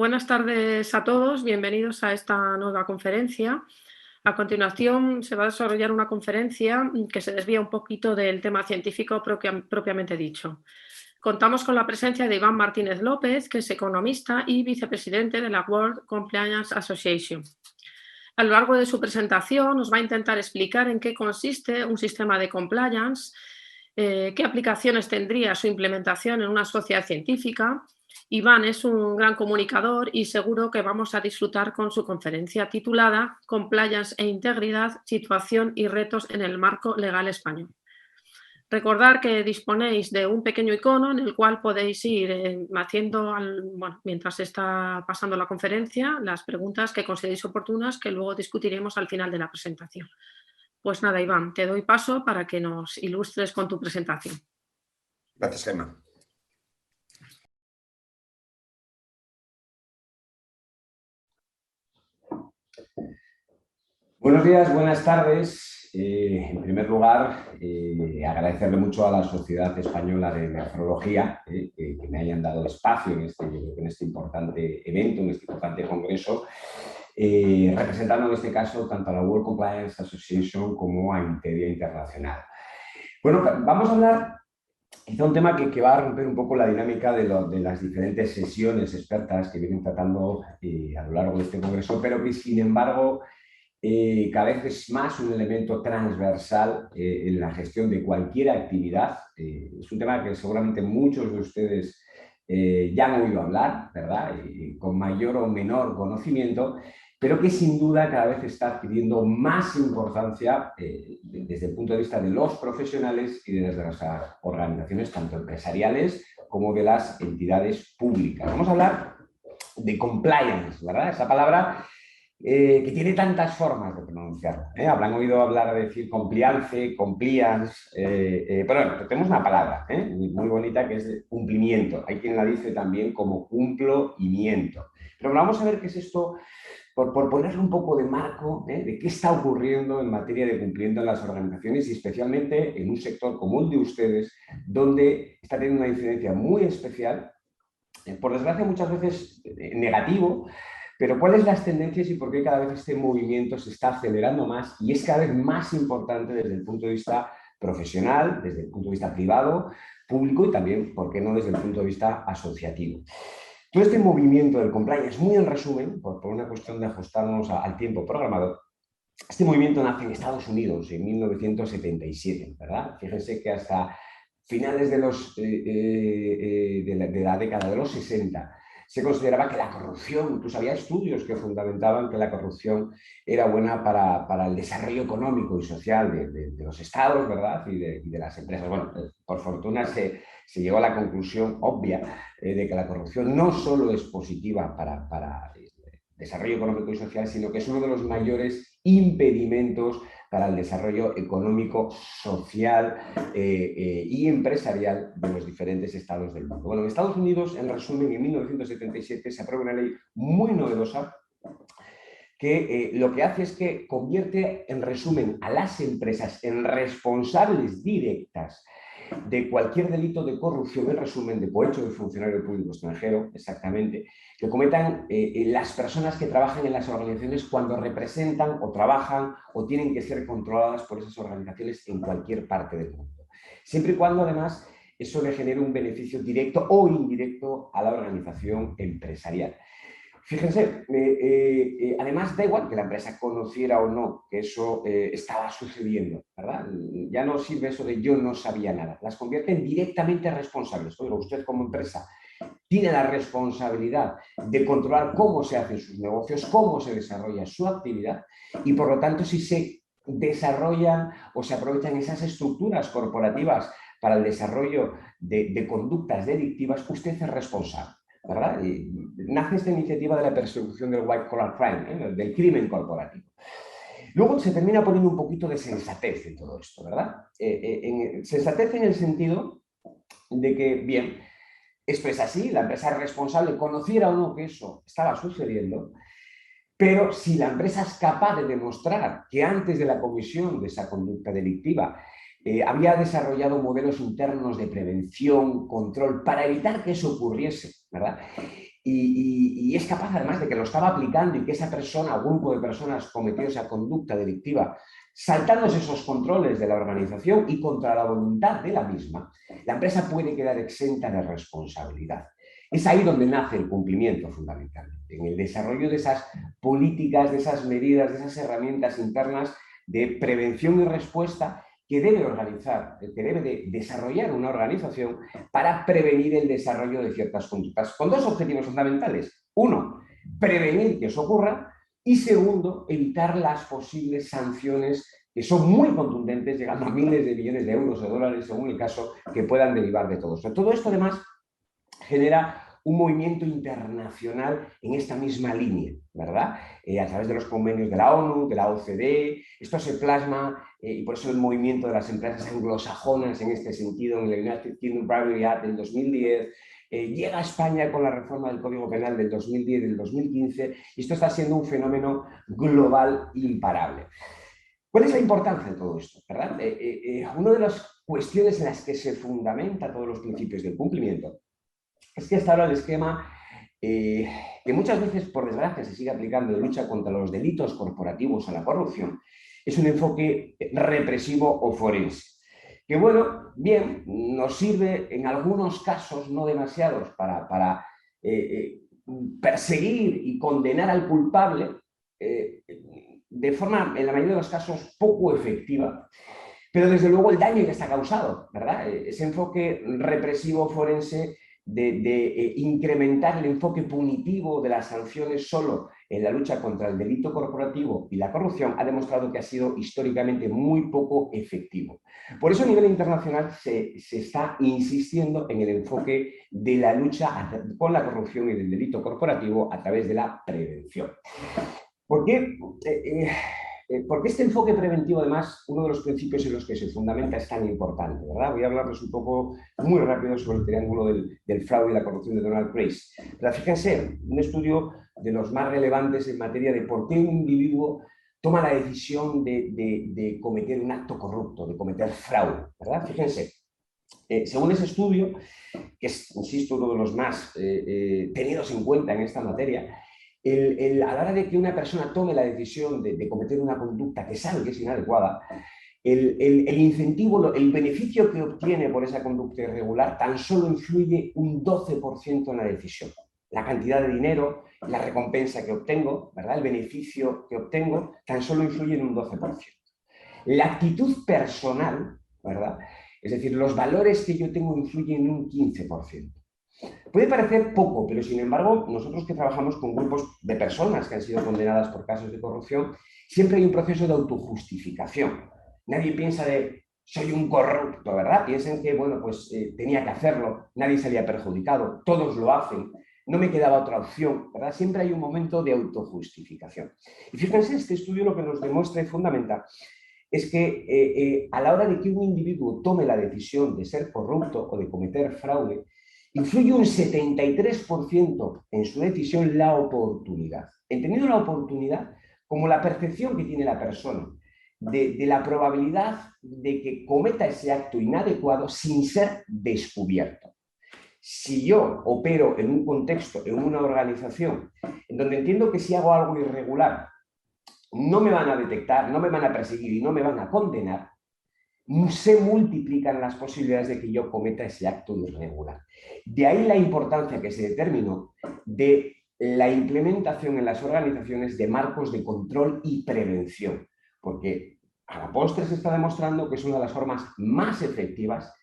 Buenas tardes a todos, bienvenidos a esta nueva conferencia. A continuación se va a desarrollar una conferencia que se desvía un poquito del tema científico propiamente dicho. Contamos con la presencia de Iván Martínez López, que es economista y vicepresidente de la World Compliance Association. A lo largo de su presentación nos va a intentar explicar en qué consiste un sistema de compliance, qué aplicaciones tendría su implementación en una sociedad científica. Iván es un gran comunicador y seguro que vamos a disfrutar con su conferencia titulada Compliance e Integridad, situación y retos en el marco legal español. Recordar que disponéis de un pequeño icono en el cual podéis ir haciendo, mientras está pasando la conferencia, las preguntas que consideréis oportunas que luego discutiremos al final de la presentación. Pues nada, Iván, te doy paso para que nos ilustres con tu presentación. Gracias, Gemma. Buenos días, buenas tardes. En primer lugar, agradecerle mucho a la Sociedad Española de Nefrología que me hayan dado espacio en este importante evento, en este importante congreso, representando en este caso tanto a la World Compliance Association como a Interia Internacional. Bueno, vamos a hablar quizá un tema que va a romper un poco la dinámica de las diferentes sesiones expertas que vienen tratando a lo largo de este congreso, pero que sin embargo cada vez es más un elemento transversal en la gestión de cualquier actividad. Es un tema que seguramente muchos de ustedes ya han oído hablar, ¿verdad? Con mayor o menor conocimiento, pero que sin duda cada vez está adquiriendo más importancia desde el punto de vista de los profesionales y desde las organizaciones tanto empresariales como de las entidades públicas. Vamos a hablar de compliance, ¿verdad? Esa palabra que tiene tantas formas de pronunciar. Habrán oído hablar de decir compliance, pero bueno, tenemos una palabra muy bonita que es cumplimiento. Hay quien la dice también como cumplimiento. Pero vamos a ver qué es esto, por ponerle un poco de marco de qué está ocurriendo en materia de cumplimiento en las organizaciones y especialmente en un sector como el de ustedes, donde está teniendo una incidencia muy especial, por desgracia muchas veces negativo. Pero ¿cuáles las tendencias y por qué cada vez este movimiento se está acelerando más y es cada vez más importante desde el punto de vista profesional, desde el punto de vista privado, público y también, ¿por qué no?, desde el punto de vista asociativo? Todo este movimiento del compliance, muy en resumen, por una cuestión de ajustarnos al tiempo programado, este movimiento nace en Estados Unidos en 1977, ¿verdad? Fíjense que hasta finales de la década de los 60 se consideraba que la corrupción, incluso había estudios que fundamentaban que la corrupción era buena para el desarrollo económico y social de los estados, ¿verdad? Y de las empresas. Bueno, por fortuna se llegó a la conclusión obvia de que la corrupción no solo es positiva para el desarrollo económico y social, sino que es uno de los mayores impedimentos para el desarrollo económico, social y empresarial de los diferentes estados del mundo. Bueno, en Estados Unidos, en resumen, en 1977 se aprueba una ley muy novedosa que lo que hace es que convierte, en resumen, a las empresas en responsables directas de cualquier delito de corrupción, en resumen, de cohecho de funcionario público extranjero, exactamente, que cometan las personas que trabajan en las organizaciones cuando representan o trabajan o tienen que ser controladas por esas organizaciones en cualquier parte del mundo. Siempre y cuando, además, eso le genere un beneficio directo o indirecto a la organización empresarial. Fíjense, además da igual que la empresa conociera o no que eso estaba sucediendo, ¿verdad? Ya no sirve eso de yo no sabía nada. Las convierten directamente responsables. Oiga, usted como empresa tiene la responsabilidad de controlar cómo se hacen sus negocios, cómo se desarrolla su actividad y por lo tanto si se desarrollan o se aprovechan esas estructuras corporativas para el desarrollo de conductas delictivas, usted es responsable, ¿verdad? Y nace esta iniciativa de la persecución del white collar crime, del crimen corporativo. Luego se termina poniendo un poquito de sensatez en todo esto, ¿verdad? Sensatez en el sentido de que, bien, esto es así, la empresa es responsable, conociera o no que eso estaba sucediendo, pero si la empresa es capaz de demostrar que antes de la comisión de esa conducta delictiva había desarrollado modelos internos de prevención, control, para evitar que eso ocurriese, ¿verdad? y es capaz además de que lo estaba aplicando y que esa persona o grupo de personas cometió esa conducta delictiva saltándose esos controles de la organización y contra la voluntad de la misma, la empresa puede quedar exenta de responsabilidad. Es ahí donde nace el cumplimiento fundamentalmente, en el desarrollo de esas políticas, de esas medidas, de esas herramientas internas de prevención y respuesta que debe organizar, que debe de desarrollar una organización para prevenir el desarrollo de ciertas conductas, con dos objetivos fundamentales. Uno, prevenir que eso ocurra y segundo, evitar las posibles sanciones que son muy contundentes, llegando a miles de millones de euros o dólares, según el caso, que puedan derivar de todo esto. Todo esto, además, genera un movimiento internacional en esta misma línea, ¿verdad? A través de los convenios de la ONU, de la OCDE, esto se plasma y por eso el movimiento de las empresas anglosajonas en este sentido, en el United Kingdom Bribery Act del 2010, llega a España con la reforma del Código Penal del 2010 y del 2015, y esto está siendo un fenómeno global imparable. ¿Cuál es la importancia de todo esto? ¿Verdad? Una de las cuestiones en las que se fundamenta todos los principios del cumplimiento es que hasta ahora el esquema que muchas veces, por desgracia, se sigue aplicando de lucha contra los delitos corporativos a la corrupción, es un enfoque represivo o forense. Que bueno, bien, nos sirve en algunos casos, no demasiados, para perseguir y condenar al culpable de forma, en la mayoría de los casos, poco efectiva, pero desde luego el daño que está causado, ¿verdad? Ese enfoque represivo forense de incrementar el enfoque punitivo de las sanciones solo en la lucha contra el delito corporativo y la corrupción ha demostrado que ha sido históricamente muy poco efectivo. Por eso a nivel internacional se está insistiendo en el enfoque de la lucha con la corrupción y del delito corporativo a través de la prevención. ¿Por qué? Porque este enfoque preventivo, además, uno de los principios en los que se fundamenta es tan importante, ¿verdad? Voy a hablarles un poco muy rápido sobre el triángulo del fraude y la corrupción de Donald Grace. Pero fíjense, un estudio de los más relevantes en materia de por qué un individuo toma la decisión de cometer un acto corrupto, de cometer fraude, ¿verdad? Fíjense, según ese estudio, que es, insisto, uno de los más tenidos en cuenta en esta materia, a la hora de que una persona tome la decisión de cometer una conducta que sabe que es inadecuada, el incentivo, el beneficio que obtiene por esa conducta irregular tan solo influye un 12% en la decisión. La cantidad de dinero, la recompensa que obtengo, ¿verdad? El beneficio que obtengo, tan solo influye en un 12%. La actitud personal, ¿verdad? Es decir, los valores que yo tengo influyen en un 15%. Puede parecer poco, pero sin embargo, nosotros que trabajamos con grupos de personas que han sido condenadas por casos de corrupción, siempre hay un proceso de autojustificación. Nadie piensa de, soy un corrupto, ¿verdad? Piensan que, bueno, pues tenía que hacerlo, nadie se había perjudicado, todos lo hacen, no me quedaba otra opción, ¿verdad? Siempre hay un momento de autojustificación. Y fíjense, este estudio lo que nos demuestra y fundamenta es que a la hora de que un individuo tome la decisión de ser corrupto o de cometer fraude, influye un 73% en su decisión la oportunidad. Entendiendo la oportunidad como la percepción que tiene la persona de la probabilidad de que cometa ese acto inadecuado sin ser descubierto. Si yo opero en un contexto, en una organización, en donde entiendo que si hago algo irregular, no me van a detectar, no me van a perseguir y no me van a condenar, se multiplican las posibilidades de que yo cometa ese acto irregular. De ahí la importancia que se determinó de la implementación en las organizaciones de marcos de control y prevención, porque a la postre se está demostrando que es una de las formas más efectivas,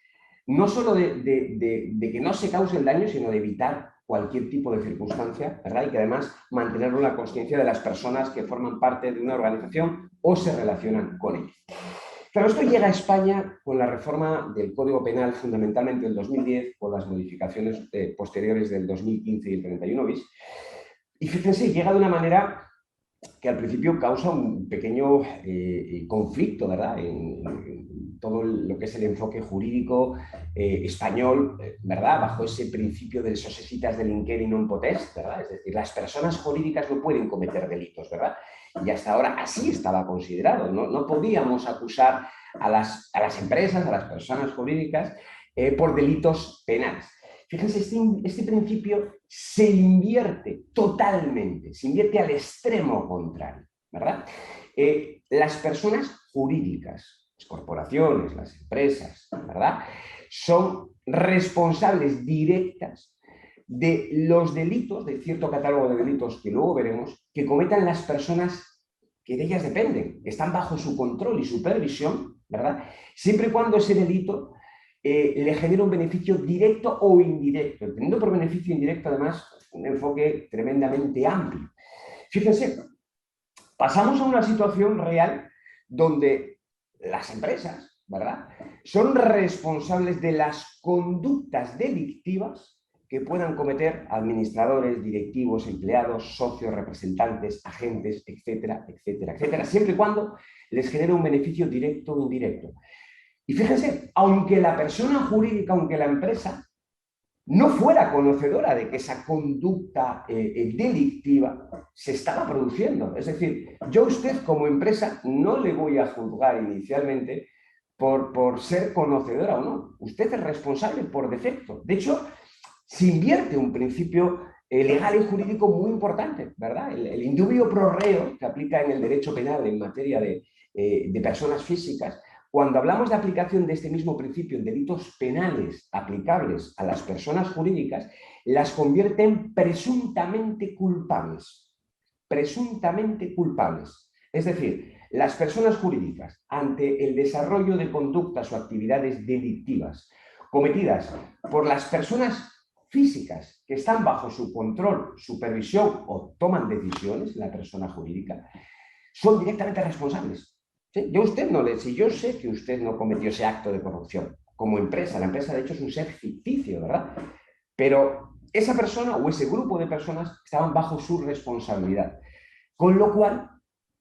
no solo de que no se cause el daño, sino de evitar cualquier tipo de circunstancia, ¿verdad? Y que además mantener una conciencia de las personas que forman parte de una organización o se relacionan con ella. Claro, esto llega a España con la reforma del Código Penal, fundamentalmente del 2010, con las modificaciones posteriores del 2015 y el 31 bis. Y fíjense, llega de una manera que al principio causa un pequeño conflicto, ¿verdad? En todo lo que es el enfoque jurídico español, ¿verdad? Bajo ese principio del societas delinquere non potest, ¿verdad? Es decir, las personas jurídicas no pueden cometer delitos, ¿verdad? Y hasta ahora así estaba considerado, ¿no? No podíamos acusar a las empresas, a las personas jurídicas por delitos penales. Fíjense, este principio se invierte totalmente, se invierte al extremo contrario, ¿verdad? Las personas jurídicas, las corporaciones, las empresas, ¿verdad?, son responsables directas de los delitos, de cierto catálogo de delitos que luego veremos, que cometan las personas que de ellas dependen, que están bajo su control y supervisión, ¿verdad? Siempre y cuando ese delito le genera un beneficio directo o indirecto, entendiendo por beneficio indirecto, además, un enfoque tremendamente amplio. Fíjense, pasamos a una situación real donde las empresas, ¿verdad?, son responsables de las conductas delictivas que puedan cometer administradores, directivos, empleados, socios, representantes, agentes, etcétera, etcétera, etcétera, siempre y cuando les genere un beneficio directo o indirecto. Y fíjense, aunque la persona jurídica, aunque la empresa no fuera conocedora de que esa conducta delictiva se estaba produciendo. Es decir, yo a usted como empresa no le voy a juzgar inicialmente por ser conocedora o no. Usted es responsable por defecto. De hecho, se invierte un principio legal y jurídico muy importante, ¿verdad? El indubio pro reo, que aplica en el derecho penal en materia de personas físicas. Cuando hablamos de aplicación de este mismo principio en delitos penales aplicables a las personas jurídicas, las convierte en presuntamente culpables. Presuntamente culpables. Es decir, las personas jurídicas, ante el desarrollo de conductas o actividades delictivas cometidas por las personas físicas que están bajo su control, supervisión o toman decisiones, la persona jurídica, son directamente responsables. ¿Sí? Si yo sé que usted no cometió ese acto de corrupción como empresa, la empresa de hecho es un ser ficticio, ¿verdad? Pero esa persona o ese grupo de personas estaban bajo su responsabilidad. Con lo cual,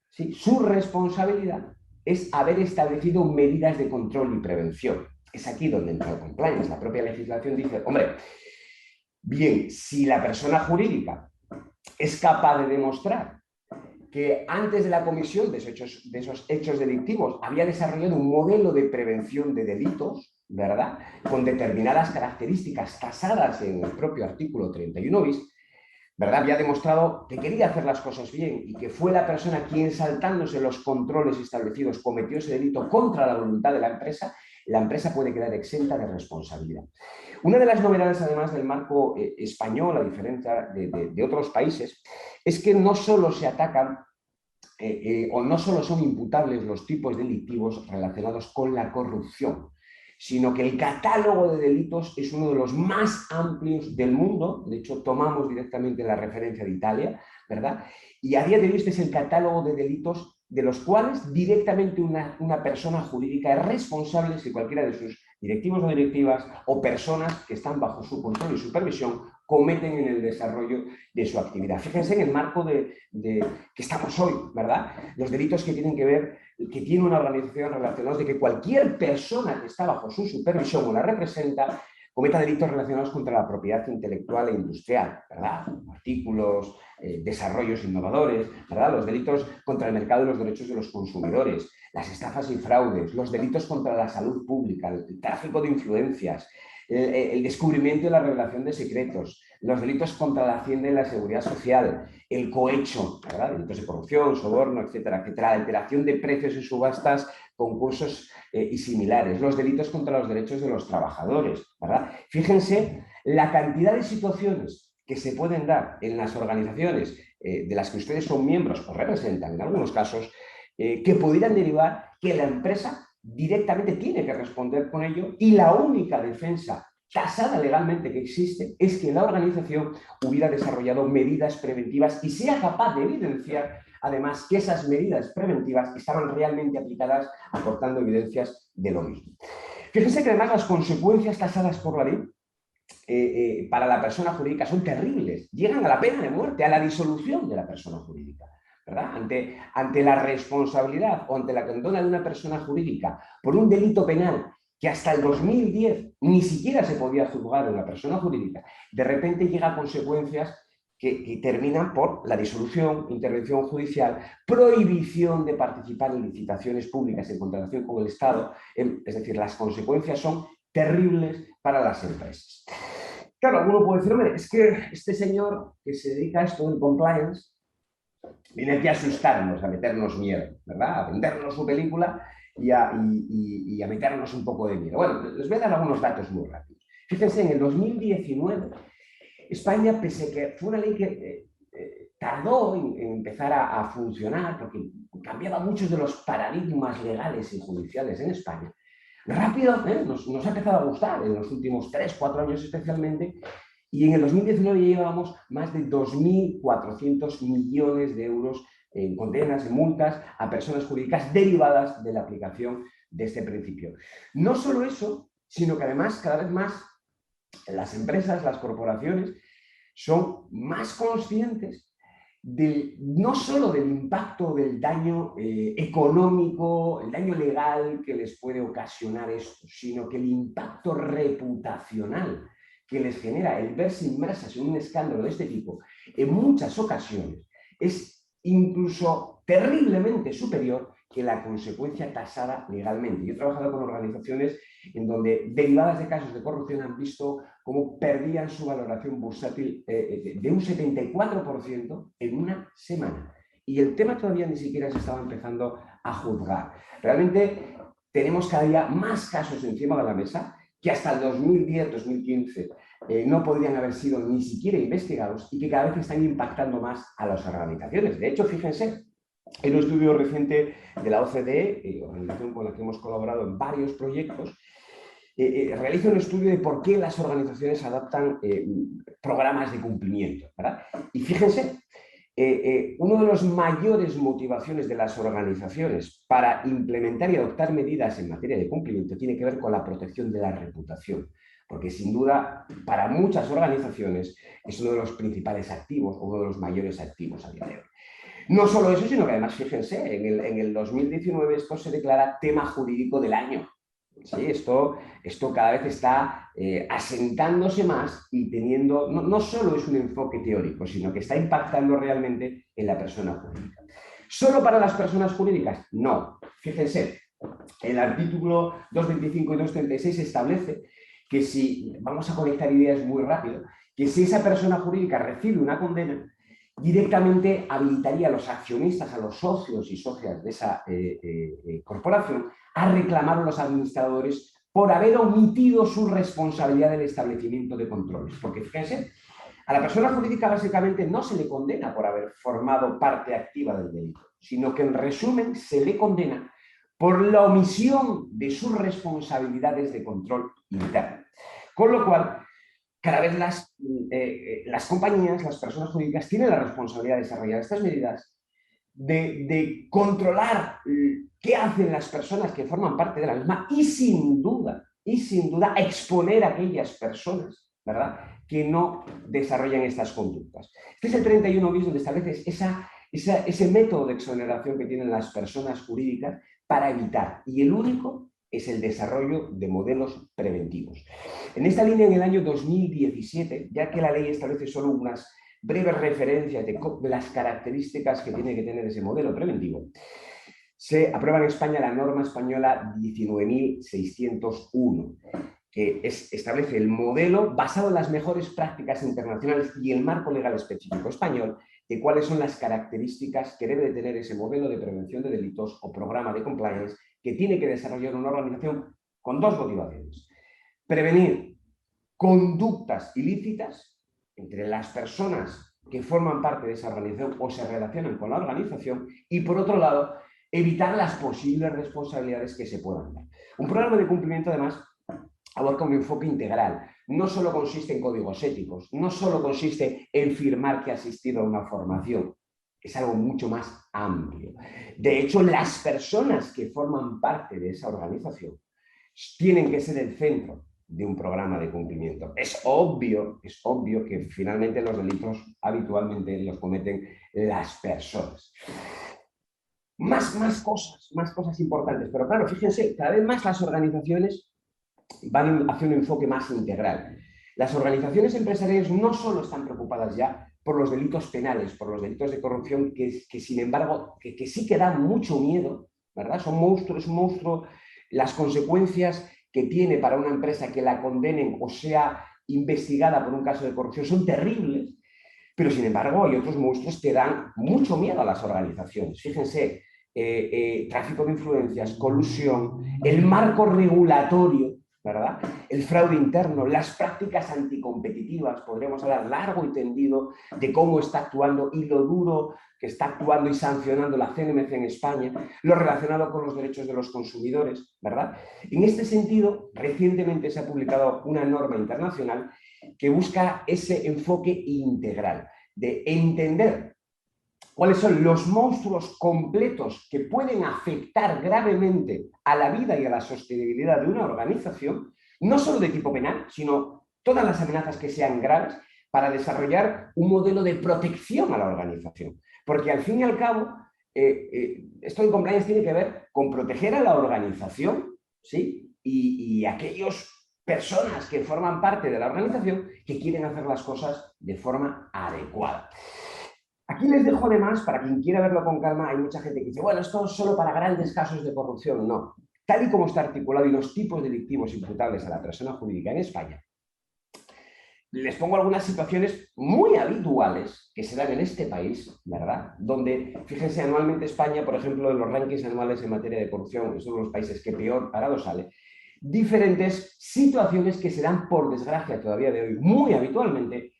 ¿sí?, su responsabilidad es haber establecido medidas de control y prevención. Es aquí donde entra el compliance. La propia legislación dice, hombre, bien, si la persona jurídica es capaz de demostrar que antes de la comisión de esos hechos delictivos había desarrollado un modelo de prevención de delitos, ¿verdad?, con determinadas características tasadas en el propio artículo 31 bis, ¿verdad?, había demostrado que quería hacer las cosas bien y que fue la persona quien, saltándose los controles establecidos, cometió ese delito contra la voluntad de la empresa puede quedar exenta de responsabilidad. Una de las novedades, además, del marco español, a diferencia de otros países, es que no solo se atacan o no solo son imputables los tipos delictivos relacionados con la corrupción, sino que el catálogo de delitos es uno de los más amplios del mundo. De hecho, tomamos directamente la referencia de Italia, ¿verdad? Y a día de hoy este es el catálogo de delitos de los cuales directamente una persona jurídica es responsable si cualquiera de sus directivos o directivas o personas que están bajo su control y supervisión cometen en el desarrollo de su actividad. Fíjense en el marco que estamos hoy, ¿verdad? Los delitos que tienen que ver, que tiene una organización relacionados de que cualquier persona que está bajo su supervisión o la representa cometa delitos relacionados contra la propiedad intelectual e industrial, ¿verdad? Artículos, desarrollos innovadores, ¿verdad? Los delitos contra el mercado y los derechos de los consumidores, las estafas y fraudes, los delitos contra la salud pública, el tráfico de influencias, el descubrimiento y la revelación de secretos, los delitos contra la hacienda y la seguridad social, el cohecho, ¿verdad?, delitos de corrupción, soborno, etcétera, etcétera, la alteración de precios y subastas, concursos y similares, los delitos contra los derechos de los trabajadores, ¿verdad? Fíjense la cantidad de situaciones que se pueden dar en las organizaciones de las que ustedes son miembros o representan en algunos casos, que pudieran derivar que la empresa directamente tiene que responder con ello y la única defensa tasada legalmente que existe es que la organización hubiera desarrollado medidas preventivas y sea capaz de evidenciar además que esas medidas preventivas estaban realmente aplicadas aportando evidencias de lo mismo. Fíjense que además las consecuencias tasadas por la ley para la persona jurídica son terribles, llegan a la pena de muerte, a la disolución de la persona jurídica, ¿verdad? Ante la responsabilidad o ante la condena de una persona jurídica por un delito penal que hasta el 2010 ni siquiera se podía juzgar en la persona jurídica, de repente llega a consecuencias que terminan por la disolución, intervención judicial, prohibición de participar en licitaciones públicas en contratación con el Estado. Es decir, las consecuencias son terribles para las empresas. Claro, alguno puede decir, hombre, es que este señor que se dedica a esto del compliance viene aquí a asustarnos, a meternos miedo, ¿verdad? A vendernos su película y a meternos un poco de miedo. Bueno, les voy a dar algunos datos muy rápidos. Fíjense, en el 2019, España, pese a que fue una ley que tardó en empezar a funcionar, porque cambiaba muchos de los paradigmas legales y judiciales en España, rápido nos ha empezado a gustar en los últimos 3, 4 años especialmente, y en el 2019 ya llevábamos más de 2.400 millones de euros en condenas, en multas a personas jurídicas derivadas de la aplicación de este principio. No solo eso, sino que además cada vez más las empresas, las corporaciones, son más conscientes no solo del impacto del daño económico, el daño legal que les puede ocasionar esto, sino que el impacto reputacional que les genera el verse inmersas en un escándalo de este tipo, en muchas ocasiones, es incluso terriblemente superior que la consecuencia tasada legalmente. Yo he trabajado con organizaciones en donde, derivadas de casos de corrupción, han visto cómo perdían su valoración bursátil de un 74% en una semana. Y el tema todavía ni siquiera se estaba empezando a juzgar. Realmente tenemos cada día más casos encima de la mesa que hasta el 2010-2015 no podrían haber sido ni siquiera investigados y que cada vez están impactando más a las organizaciones. De hecho, fíjense, en un estudio reciente de la OCDE, organización con la que hemos colaborado en varios proyectos, realiza un estudio de por qué las organizaciones adoptan programas de cumplimiento, ¿verdad? Y fíjense, una de las mayores motivaciones de las organizaciones para implementar y adoptar medidas en materia de cumplimiento tiene que ver con la protección de la reputación, porque sin duda para muchas organizaciones es uno de los principales activos o uno de los mayores activos a día de hoy. No solo eso, sino que además, fíjense, en el 2019 esto se declara tema jurídico del año. Sí, esto cada vez está asentándose más y teniendo, no solo es un enfoque teórico, sino que está impactando realmente en la persona jurídica. ¿Solo para las personas jurídicas? No. Fíjense, el artículo 225 y 236 establece que si, vamos a conectar ideas muy rápido, que si esa persona jurídica recibe una condena, directamente habilitaría a los accionistas, a los socios y socias de esa corporación a reclamar a los administradores por haber omitido su responsabilidad del establecimiento de controles. Porque fíjense, a la persona jurídica básicamente no se le condena por haber formado parte activa del delito, sino que en resumen se le condena por la omisión de sus responsabilidades de control interno. Con lo cual, cada vez las compañías, las personas jurídicas, tienen la responsabilidad de desarrollar estas medidas, de controlar qué hacen las personas que forman parte de la misma y sin duda, exponer a aquellas personas, ¿verdad?, que no desarrollan estas conductas. Este es el 31 bis donde estableces ese método de exoneración que tienen las personas jurídicas para evitar, y el único es el desarrollo de modelos preventivos. En esta línea, en el año 2017, ya que la ley establece solo unas breves referencias de las características que tiene que tener ese modelo preventivo, se aprueba en España la norma española 19.601, que establece el modelo basado en las mejores prácticas internacionales y el marco legal específico español de cuáles son las características que debe de tener ese modelo de prevención de delitos o programa de compliance que tiene que desarrollar una organización con dos motivaciones: prevenir conductas ilícitas entre las personas que forman parte de esa organización o se relacionan con la organización, y por otro lado, evitar las posibles responsabilidades que se puedan dar. Un programa de cumplimiento, además, abarca un enfoque integral. No solo consiste en códigos éticos, no solo consiste en firmar que ha asistido a una formación, es algo mucho más amplio. De hecho, las personas que forman parte de esa organización tienen que ser el centro de un programa de cumplimiento. Es obvio que finalmente los delitos habitualmente los cometen las personas. Más cosas importantes, pero claro, fíjense, cada vez más las organizaciones van hacia un enfoque más integral. Las organizaciones empresariales no solo están preocupadas ya por los delitos penales, por los delitos de corrupción, que sin embargo, que sí que dan mucho miedo, ¿verdad? Son monstruos, es un monstruo las consecuencias que tiene para una empresa que la condenen o sea investigada por un caso de corrupción son terribles, pero sin embargo hay otros monstruos que dan mucho miedo a las organizaciones. Fíjense, tráfico de influencias, colusión, el marco regulatorio, ¿verdad? El fraude interno, las prácticas anticompetitivas, podríamos hablar largo y tendido de cómo está actuando y lo duro que está actuando y sancionando la CNMC en España, lo relacionado con los derechos de los consumidores, ¿verdad? En este sentido, recientemente se ha publicado una norma internacional que busca ese enfoque integral, de entender cuáles son los monstruos completos que pueden afectar gravemente a la vida y a la sostenibilidad de una organización, no solo de tipo penal, sino todas las amenazas que sean graves, para desarrollar un modelo de protección a la organización. Porque al fin y al cabo, esto en compliance tiene que ver con proteger a la organización, ¿sí? Y aquellas personas que forman parte de la organización que quieren hacer las cosas de forma adecuada. Aquí les dejo además, para quien quiera verlo con calma, hay mucha gente que dice, bueno, esto es solo para grandes casos de corrupción. No. Tal y como está articulado y los tipos delictivos imputables a la persona jurídica en España, les pongo algunas situaciones muy habituales que se dan en este país, ¿verdad? Donde, fíjense, anualmente España, por ejemplo, en los rankings anuales en materia de corrupción, es uno de los países que peor parado sale, diferentes situaciones que se dan, por desgracia, todavía de hoy, muy habitualmente,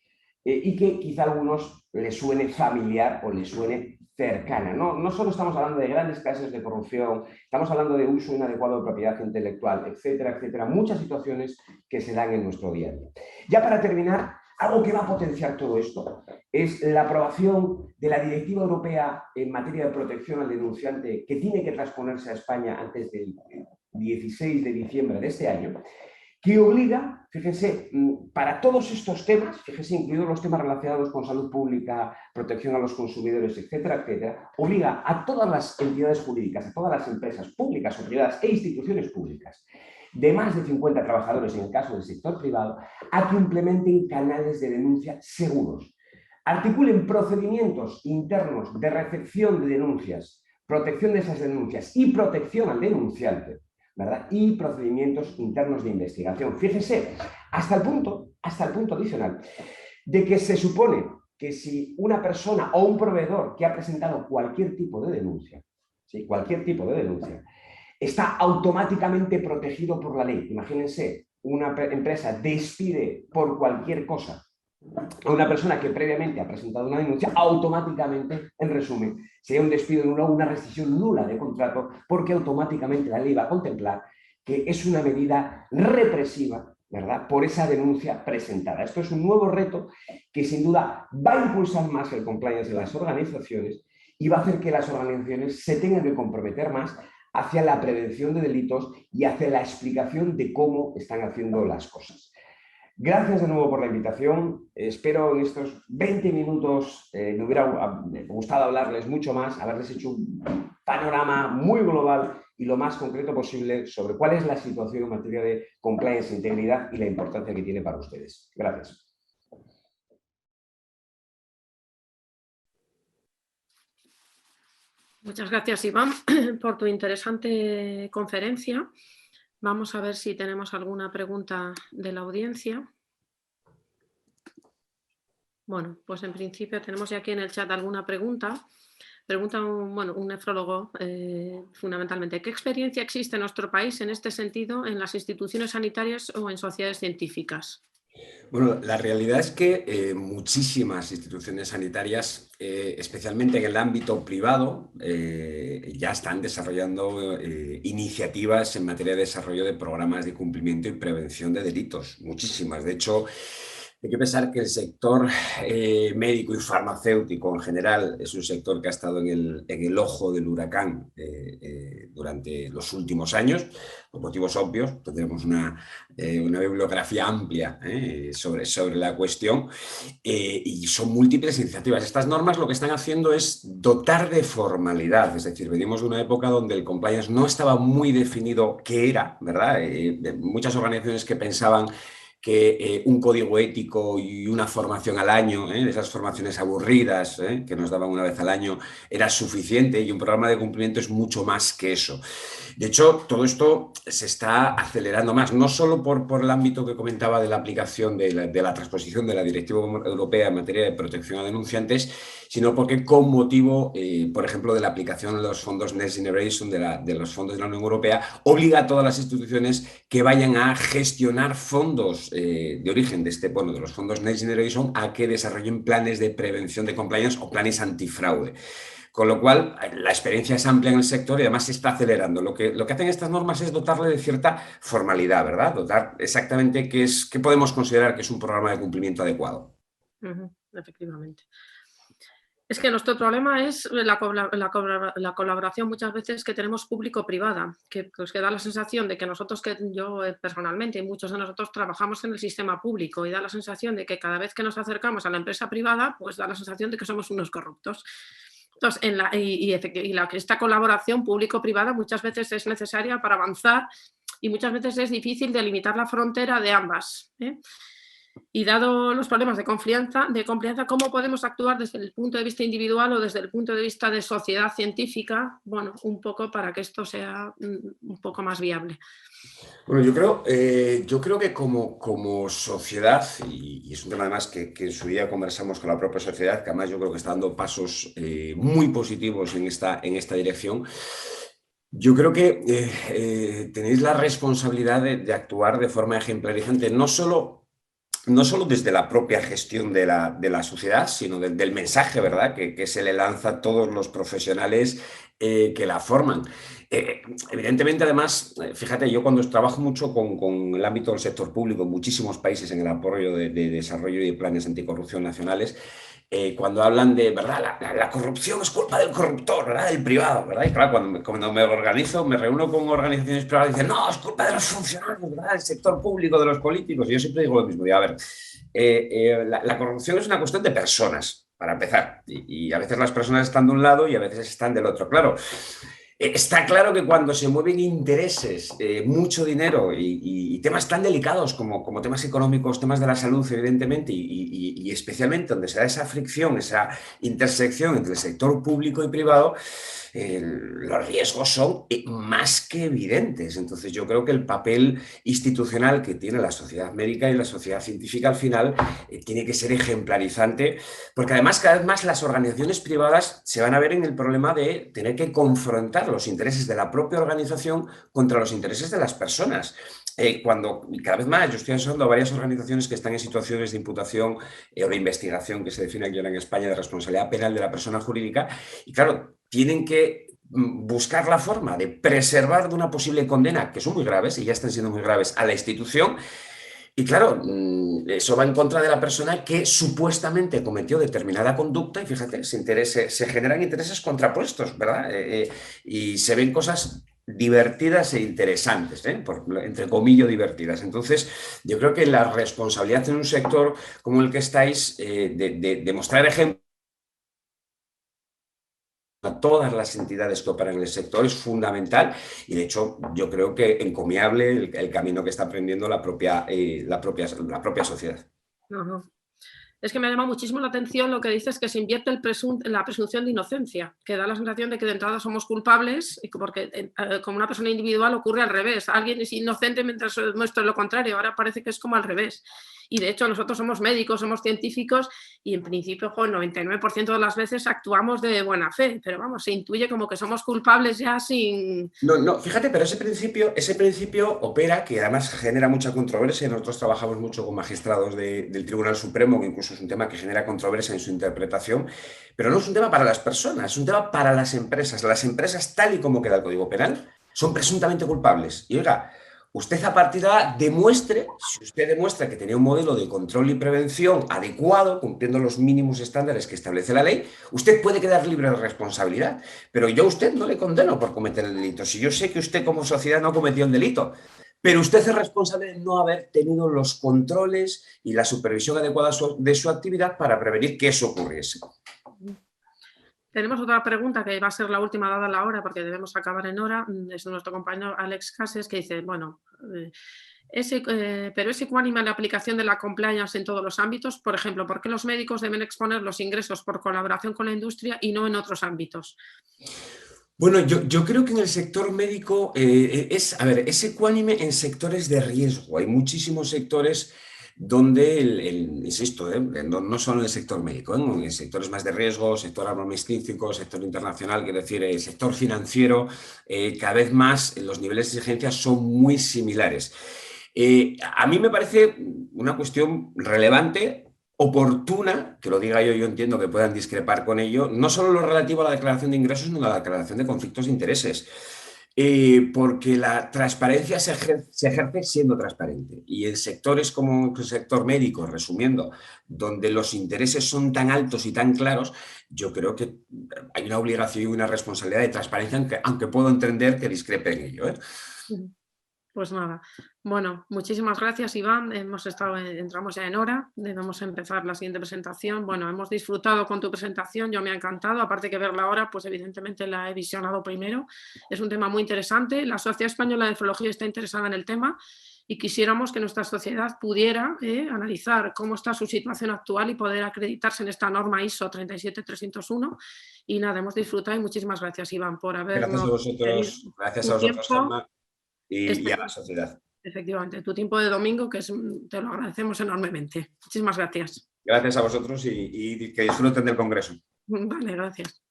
y que quizá a algunos les suene familiar o les suene cercana. No solo estamos hablando de grandes casos de corrupción, estamos hablando de uso inadecuado de propiedad intelectual, etcétera, etcétera. Muchas situaciones que se dan en nuestro día a día. Ya para terminar, algo que va a potenciar todo esto es la aprobación de la Directiva Europea en materia de protección al denunciante, que tiene que transponerse a España antes del 16 de diciembre de este año, que obliga, fíjense, para todos estos temas, fíjense, incluidos los temas relacionados con salud pública, protección a los consumidores, etcétera, etcétera, obliga a todas las entidades jurídicas, a todas las empresas públicas o privadas e instituciones públicas de más de 50 trabajadores en el caso del sector privado, a que implementen canales de denuncia seguros, articulen procedimientos internos de recepción de denuncias, protección de esas denuncias y protección al denunciante, ¿verdad? Y procedimientos internos de investigación. Fíjese, hasta el punto adicional de que se supone que si una persona o un proveedor que ha presentado cualquier tipo de denuncia, ¿sí? Cualquier tipo de denuncia, está automáticamente protegido por la ley. Imagínense, una empresa despide por cualquier cosa a una persona que previamente ha presentado una denuncia, automáticamente, en resumen, sería un despido nulo o una rescisión nula de contrato, porque automáticamente la ley va a contemplar que es una medida represiva, ¿verdad?, por esa denuncia presentada. Esto es un nuevo reto que sin duda va a impulsar más el compliance de las organizaciones y va a hacer que las organizaciones se tengan que comprometer más hacia la prevención de delitos y hacia la explicación de cómo están haciendo las cosas. Gracias de nuevo por la invitación. Espero en estos 20 minutos, me hubiera gustado hablarles mucho más, haberles hecho un panorama muy global y lo más concreto posible sobre cuál es la situación en materia de compliance, integridad y la importancia que tiene para ustedes. Gracias. Muchas gracias, Iván, por tu interesante conferencia. Vamos a ver si tenemos alguna pregunta de la audiencia. Bueno, pues en principio tenemos ya aquí en el chat alguna pregunta. Pregunta un nefrólogo, fundamentalmente, ¿qué experiencia existe en nuestro país en este sentido en las instituciones sanitarias o en sociedades científicas? Bueno, la realidad es que muchísimas instituciones sanitarias, especialmente en el ámbito privado, ya están desarrollando iniciativas en materia de desarrollo de programas de cumplimiento y prevención de delitos. Muchísimas. De hecho, hay que pensar que el sector médico y farmacéutico en general es un sector que ha estado en el ojo del huracán durante los últimos años, por motivos obvios. Tendremos una bibliografía amplia sobre la cuestión y son múltiples iniciativas. Estas normas lo que están haciendo es dotar de formalidad, es decir, venimos de una época donde el compliance no estaba muy definido qué era, ¿verdad? Muchas organizaciones que pensaban que un código ético y una formación al año, esas formaciones aburridas que nos daban una vez al año, era suficiente, y un programa de cumplimiento es mucho más que eso. De hecho, todo esto se está acelerando más, no solo por el ámbito que comentaba de la aplicación de la transposición de la Directiva Europea en materia de protección a denunciantes, sino porque con motivo, por ejemplo, de la aplicación de los fondos Next Generation, de los fondos de la Unión Europea, obliga a todas las instituciones que vayan a gestionar fondos de origen de los fondos Next Generation, a que desarrollen planes de prevención de compliance o planes antifraude. Con lo cual, la experiencia es amplia en el sector y además se está acelerando. Lo que hacen estas normas es dotarle de cierta formalidad, ¿verdad? Dotar exactamente qué podemos considerar que es un programa de cumplimiento adecuado. Efectivamente. Es que nuestro problema es la colaboración muchas veces que tenemos público-privada, que da la sensación de que nosotros, yo personalmente y muchos de nosotros trabajamos en el sistema público, y da la sensación de que cada vez que nos acercamos a la empresa privada, pues da la sensación de que somos unos corruptos. Entonces, esta colaboración público-privada muchas veces es necesaria para avanzar, y muchas veces es difícil delimitar la frontera de ambas. Y dado los problemas de confianza, ¿cómo podemos actuar desde el punto de vista individual o desde el punto de vista de sociedad científica? Bueno, un poco para que esto sea un poco más viable. Bueno, yo creo que como sociedad, y es un tema además que en su día conversamos con la propia sociedad, que además yo creo que está dando pasos muy positivos en esta dirección. Yo creo que tenéis la responsabilidad de actuar de forma ejemplarizante, no solo desde la propia gestión de la sociedad, sino del mensaje, ¿verdad?, que se le lanza a todos los profesionales que la forman. Evidentemente, además, fíjate, yo cuando trabajo mucho con el ámbito del sector público en muchísimos países en el apoyo de desarrollo y planes anticorrupción nacionales, cuando hablan de, ¿verdad?, la corrupción es culpa del corruptor, ¿verdad?, del privado, ¿verdad? Y claro, cuando me reúno con organizaciones privadas, dicen, no, es culpa de los funcionarios, ¿verdad?, del sector público, de los políticos. Y yo siempre digo lo mismo, digo, a ver, la corrupción es una cuestión de personas, para empezar, y a veces las personas están de un lado y a veces están del otro. Claro, está claro que cuando se mueven intereses, mucho dinero y temas tan delicados como temas económicos, temas de la salud, evidentemente, y especialmente donde se da esa fricción, esa intersección entre el sector público y privado, los riesgos son más que evidentes. Entonces yo creo que el papel institucional que tiene la sociedad médica y la sociedad científica al final tiene que ser ejemplarizante, porque además cada vez más las organizaciones privadas se van a ver en el problema de tener que confrontar los intereses de la propia organización contra los intereses de las personas. Cuando cada vez más yo estoy asesorando a varias organizaciones que están en situaciones de imputación o de investigación, que se define aquí ahora en España, de responsabilidad penal de la persona jurídica, y claro, tienen que buscar la forma de preservar de una posible condena, que son muy graves y ya están siendo muy graves, a la institución. Y claro, eso va en contra de la persona que supuestamente cometió determinada conducta, y fíjate, se generan intereses contrapuestos, ¿verdad? Y se ven cosas divertidas e interesantes, entre comillas divertidas. Entonces, yo creo que la responsabilidad en un sector como el que estáis, de mostrar ejemplos a todas las entidades que operan en el sector es fundamental, y de hecho yo creo que encomiable el camino que está aprendiendo la propia sociedad. Ajá. Es que me llama muchísimo la atención lo que dices, que se invierte la presunción de inocencia, que da la sensación de que de entrada somos culpables, porque como una persona individual ocurre al revés. Alguien es inocente mientras muestra lo contrario. Ahora parece que es como al revés. Y de hecho nosotros somos médicos, somos científicos, y en principio el 99% de las veces actuamos de buena fe, pero vamos, se intuye como que somos culpables ya sin... No, fíjate, pero ese principio opera, que además genera mucha controversia. Nosotros trabajamos mucho con magistrados del Tribunal Supremo, que incluso es un tema que genera controversia en su interpretación, pero no es un tema para las personas, es un tema para las empresas. Las empresas, tal y como queda el Código Penal, son presuntamente culpables. Y oiga, usted a partir de ahora si usted demuestra que tenía un modelo de control y prevención adecuado, cumpliendo los mínimos estándares que establece la ley, usted puede quedar libre de responsabilidad. Pero yo a usted no le condeno por cometer el delito. Si yo sé que usted como sociedad no cometió el delito, pero usted es responsable de no haber tenido los controles y la supervisión adecuada de su actividad para prevenir que eso ocurriese. Tenemos otra pregunta que va a ser la última dada la hora, porque debemos acabar en hora. Es nuestro compañero Alex Cases, que dice, bueno, pero es ecuánime la aplicación de la compliance en todos los ámbitos. Por ejemplo, ¿por qué los médicos deben exponer los ingresos por colaboración con la industria y no en otros ámbitos? Bueno, yo creo que en el sector médico es ecuánime en sectores de riesgo. Hay muchísimos sectores donde, insisto, no solo en el sector médico, en sectores más de riesgo, sector armamentístico, sector internacional, quiero decir, el sector financiero, cada vez más los niveles de exigencia son muy similares. A mí me parece una cuestión relevante, oportuna, que lo diga yo entiendo que puedan discrepar con ello, no solo lo relativo a la declaración de ingresos, sino a la declaración de conflictos de intereses. Porque la transparencia se ejerce siendo transparente. Y en sectores como el sector médico, resumiendo, donde los intereses son tan altos y tan claros, yo creo que hay una obligación y una responsabilidad de transparencia, aunque puedo entender que discrepe en ello. Pues nada, bueno, muchísimas gracias, Iván. Entramos ya en hora, debemos empezar la siguiente presentación. Bueno, hemos disfrutado con tu presentación, yo me ha encantado, aparte que verla ahora, pues evidentemente la he visionado primero. Es un tema muy interesante, la Sociedad Española de Nefrología está interesada en el tema y quisiéramos que nuestra sociedad pudiera analizar cómo está su situación actual y poder acreditarse en esta norma ISO 37301. Y nada, hemos disfrutado y muchísimas gracias, Iván, por habernos... Gracias a vosotros, Alma. Y a la sociedad. Efectivamente, tu tiempo de domingo, te lo agradecemos enormemente. Muchísimas gracias. Gracias a vosotros y que disfruten del Congreso. Vale, gracias.